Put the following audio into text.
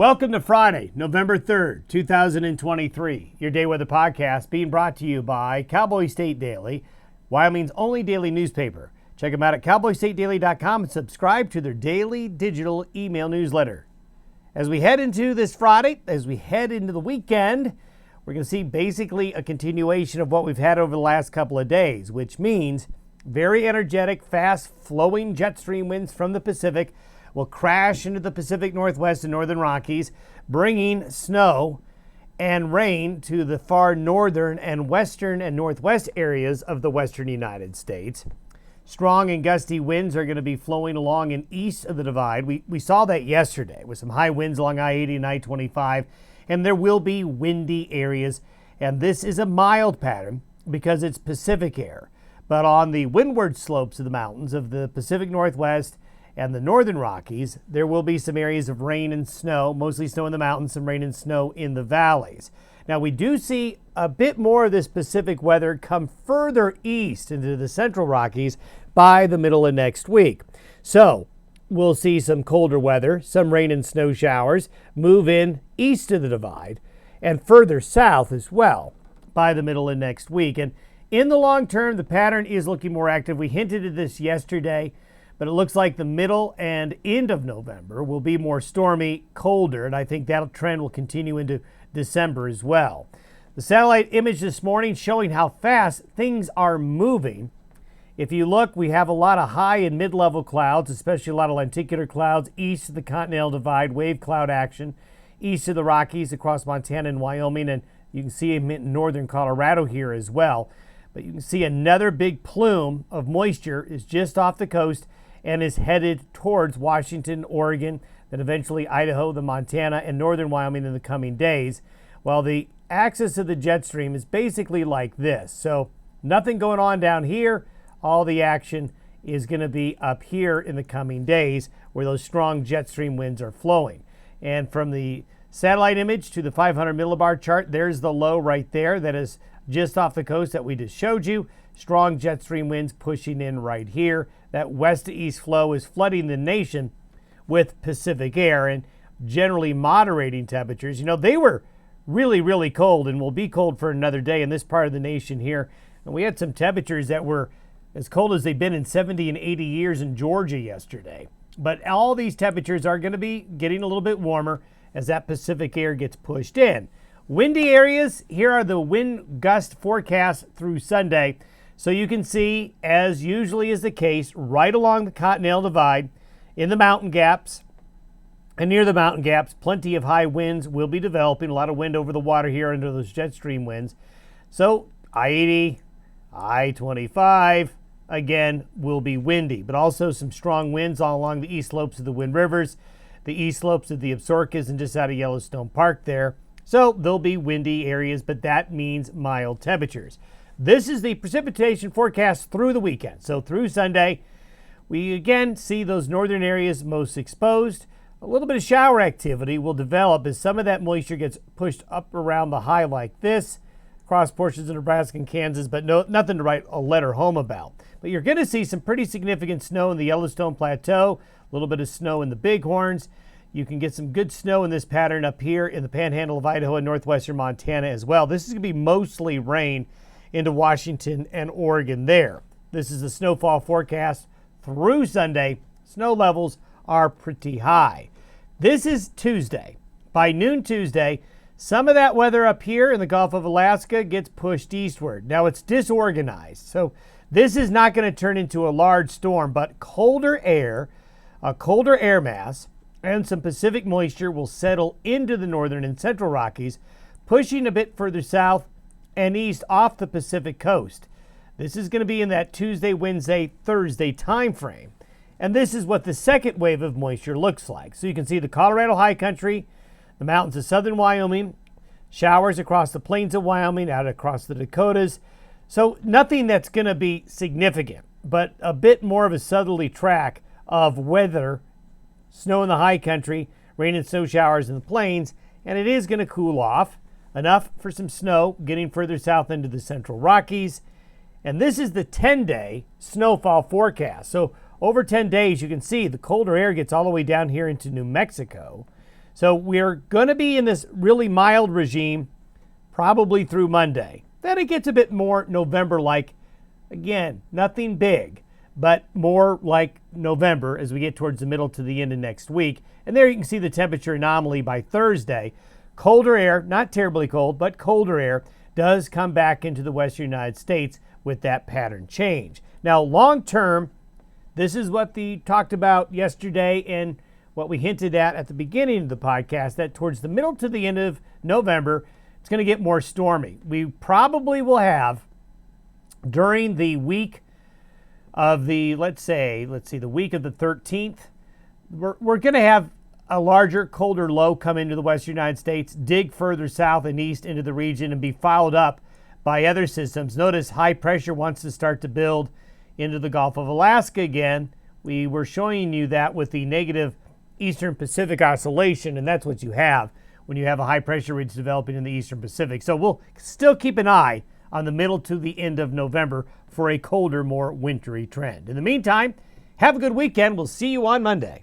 Welcome to Friday, November 3rd, 2023. Your Day Weather Podcast being brought to you by Cowboy State Daily, Wyoming's only daily newspaper. Check them out at cowboystatedaily.com and subscribe to their daily digital email newsletter. As we head into this Friday, as we head into the weekend, we're going to see basically a continuation of what we've had over the last couple of days, which means very energetic, fast-flowing jet stream winds from the Pacific will crash into the Pacific Northwest and Northern Rockies, bringing snow and rain to the far northern and western and northwest areas of the western United States. Strong and gusty winds are going to be flowing along and east of the divide. We saw that yesterday with some high winds along I-80 and I-25, and there will be windy areas. And this is a mild pattern because it's Pacific air. But on the windward slopes of the mountains of the Pacific Northwest and the Northern Rockies, there will be some areas of rain and snow, mostly snow in the mountains, some rain and snow in the valleys. Now, we do see a bit more of this Pacific weather come further east into the Central Rockies by the middle of next week. So we'll see some colder weather, some rain and snow showers move in east of the divide and further south as well by the middle of next week. And in the long term, the pattern is looking more active. We hinted at this yesterday, but it looks like the middle and end of November will be more stormy, colder, and I think that trend will continue into December as well. The satellite image this morning showing how fast things are moving. If you look, we have a lot of high and mid-level clouds, especially a lot of lenticular clouds east of the Continental Divide, wave cloud action, east of the Rockies across Montana and Wyoming, and you can see them in northern Colorado here as well. But you can see another big plume of moisture is just off the coast and is headed towards Washington, Oregon, then eventually Idaho, the Montana, and northern Wyoming in the coming days. While the axis of the jet stream is basically like this. So nothing going on down here. All the action is going to be up here in the coming days where those strong jet stream winds are flowing. And from the satellite image to the 500 millibar chart, there's the low right there that is just off the coast that we just showed you. Strong jet stream winds pushing in right here. That west to east flow is flooding the nation with Pacific air and generally moderating temperatures. You know, they were really, really cold and will be cold for another day in this part of the nation here. And we had some temperatures that were as cold as they've been in 70 and 80 years in Georgia yesterday. But all these temperatures are going to be getting a little bit warmer as that Pacific air gets pushed in. Windy areas, here are the wind gust forecasts through Sunday. So you can see, as usually is the case, right along the Continental Divide, in the mountain gaps and near the mountain gaps, plenty of high winds will be developing. A lot of wind over the water here under those jet stream winds. So I-80, I-25, again, will be windy, but also some strong winds all along the east slopes of the Wind Rivers, the east slopes of the Absarokas, and just out of Yellowstone Park there. So there'll be windy areas, but that means mild temperatures. This is the precipitation forecast through the weekend. So through Sunday, we again see those northern areas most exposed. A little bit of shower activity will develop as some of that moisture gets pushed up around the high like this, across portions of Nebraska and Kansas, but nothing to write a letter home about. But you're going to see some pretty significant snow in the Yellowstone Plateau, a little bit of snow in the Bighorns. You can get some good snow in this pattern up here in the panhandle of Idaho and northwestern Montana as well. This is going to be mostly rain into Washington and Oregon there. This is the snowfall forecast through Sunday. Snow levels are pretty high. This is Tuesday. By noon Tuesday, some of that weather up here in the Gulf of Alaska gets pushed eastward. Now it's disorganized, so this is not going to turn into a large storm, but colder air, a colder air mass, and some Pacific moisture will settle into the northern and central Rockies, pushing a bit further south and east off the Pacific coast. This is going to be in that Tuesday, Wednesday, Thursday time frame. And this is what the second wave of moisture looks like. So you can see the Colorado high country, the mountains of southern Wyoming, showers across the plains of Wyoming, out across the Dakotas. So nothing that's going to be significant, but a bit more of a southerly track of weather, snow in the high country, rain and snow showers in the plains, and it is going to cool off. Enough for some snow getting further south into the central Rockies. And this is the 10-day snowfall forecast. So over 10 days, you can see the colder air gets all the way down here into New Mexico. So we're going to be in this really mild regime probably through Monday. Then it gets a bit more November-like. Again, nothing big, but more like November as we get towards the middle to the end of next week. And there you can see the temperature anomaly by Thursday. Colder air, not terribly cold, but colder air does come back into the western United States with that pattern change. Now, long term, this is what we talked about yesterday and what we hinted at the beginning of the podcast, that towards the middle to the end of November, it's going to get more stormy. We probably will have, during the week of the, the week of the 13th, we're going to have a larger, colder low come into the western United States, dig further south and east into the region, and be followed up by other systems. Notice high pressure wants to start to build into the Gulf of Alaska again. We were showing you that with the negative Eastern Pacific oscillation, and that's what you have when you have a high pressure ridge developing in the Eastern Pacific. So we'll still keep an eye on the middle to the end of November for a colder, more wintry trend. In the meantime, have a good weekend. We'll see you on Monday.